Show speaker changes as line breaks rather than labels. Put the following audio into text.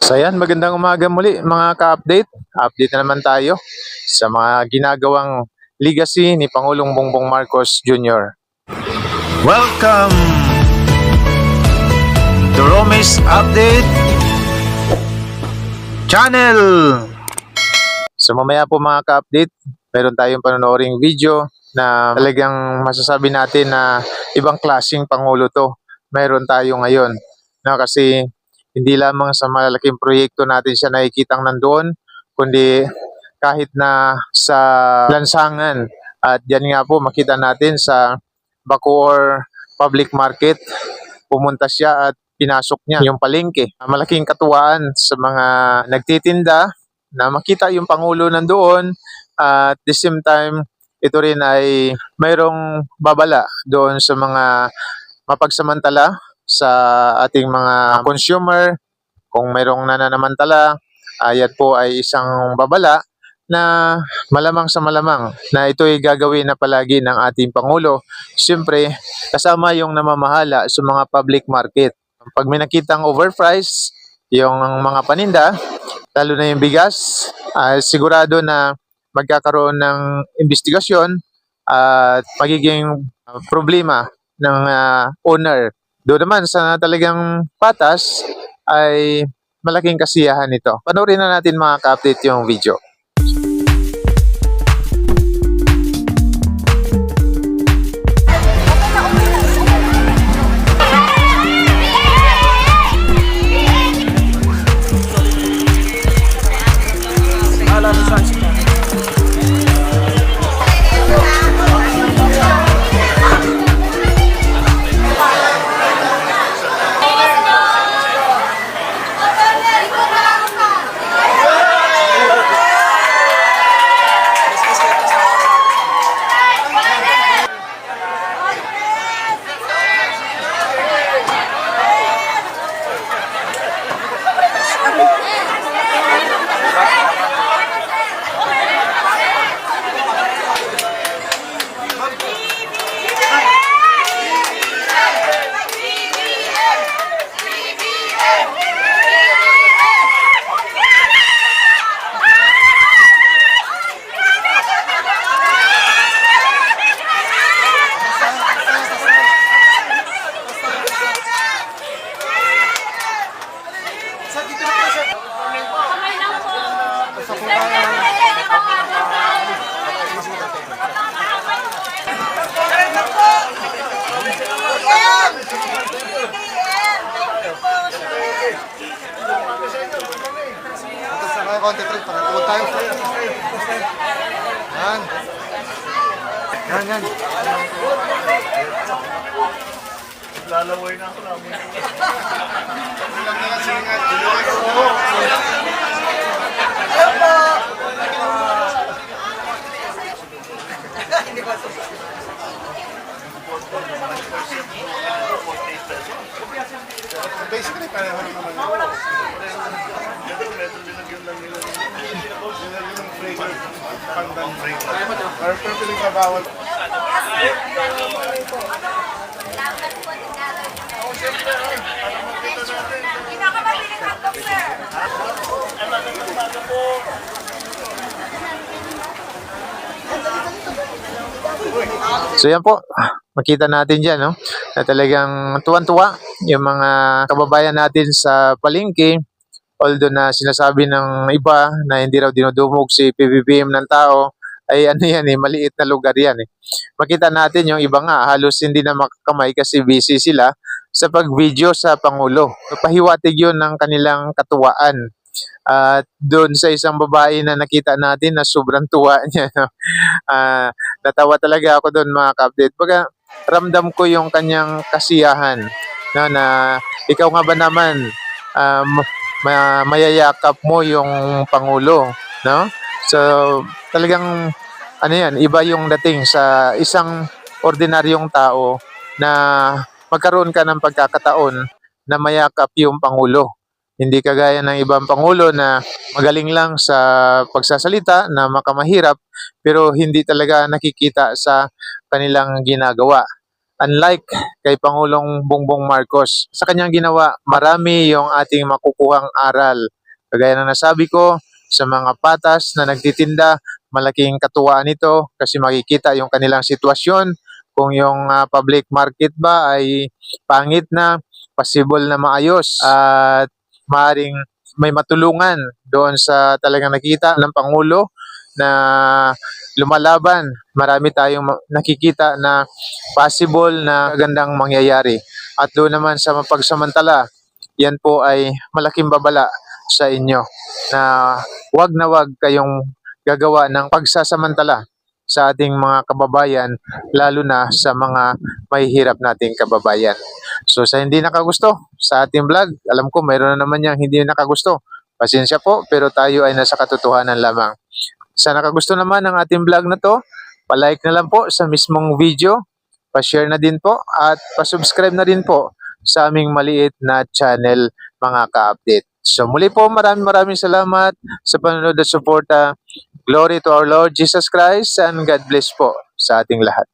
So ayan, magandang umaga muli mga ka-update. Update na naman tayo sa mga ginagawang legacy ni Pangulong Bongbong Marcos Jr. Welcome to Romis Update Channel! So mamaya po mga ka-update, meron tayong panonooring video na talagang masasabi natin na ibang klaseng Pangulo to. Meron tayo ngayon na kasi hindi lamang sa malalaking proyekto natin siya nakikitang nandoon, kundi kahit na sa lansangan. At yan nga po makita natin sa Bacoor Public Market, pumunta siya at pinasok niya yung palengke. Malaking katuwaan sa mga nagtitinda na makita yung Pangulo nandoon, at the same time ito rin ay mayroong babala doon sa mga mapagsamantala sa ating mga consumer. Kung mayroong nananamantala, yan po ay isang babala na malamang sa malamang na ito ay gagawin na palagi ng ating Pangulo. Siyempre, kasama yung namamahala sa mga public market. Pag may nakitang overprice yung mga paninda, lalo na yung bigas, sigurado na magkakaroon ng investigasyon at magiging problema ng owner. Doon naman sa talagang patas ay malaking kasiyahan ito. Panoorin na natin mga ka-update yung video.
Konti pre, pagkakabot tayo. Yan. Yan.
Lalaway na ako namin.
Ilang na kasi ingat. Basically, pareho naman yun. Nilagyan ng flavor, pandan flavor. Pero pinagkabawal.
So yan po, makita natin dyan, no? Na talagang tuwan-tuwa yung mga kababayan natin sa palengke. Although na sinasabi ng iba na hindi raw dinudumog si PBBM ng tao, ay ano yan maliit na lugar yan Makita natin yung iba nga, halos hindi na makakamay kasi busy sila sa pag-video sa Pangulo. Pahiwatig yun ng kanilang katuwaan. At doon sa isang babae na nakita natin na sobrang tuwa niya, no? Natawa talaga ako doon mga ka-update. Baga, ramdam ko yung kanyang kasiyahan, no, na ikaw nga ba naman, mayayakap mo yung Pangulo, no? So, talagang ano yan, iba yung dating sa isang ordinaryong tao na magkaroon ka ng pagkakataon na mayakap yung Pangulo. Hindi kagaya ng ibang Pangulo na magaling lang sa pagsasalita, na makamahirap, pero hindi talaga nakikita sa kanilang ginagawa. Unlike kay Pangulong Bongbong Marcos, sa kanyang ginawa, marami yung ating makukuhang aral. Kagaya na nasabi ko, sa mga patas na nagtitinda, malaking katuwaan ito kasi makikita yung kanilang sitwasyon. Kung yung public market ba ay pangit na, possible na maayos at maaring may matulungan doon sa talagang nakita ng Pangulo na lumalaban. Marami tayong nakikita na possible na gandang mangyayari. At doon naman sa mapagsamantala, yan po ay malaking babala sa inyo na wag kayong gagawa ng pagsasamantala sa ating mga kababayan, lalo na sa mga mahihirap nating kababayan. So sa hindi nakagusto sa ating vlog, alam ko mayroon na naman yung hindi nakagusto. Pasensya po, pero tayo ay nasa katotohanan lamang. Sa nakagusto naman ng ating vlog na to, palike na lang po sa mismong video, pa-share na din po at pa-subscribe na din po sa aming maliit na channel mga ka-update. So muli po maraming salamat sa panonood at suporta. Glory to our Lord Jesus Christ and God bless po sa ating lahat.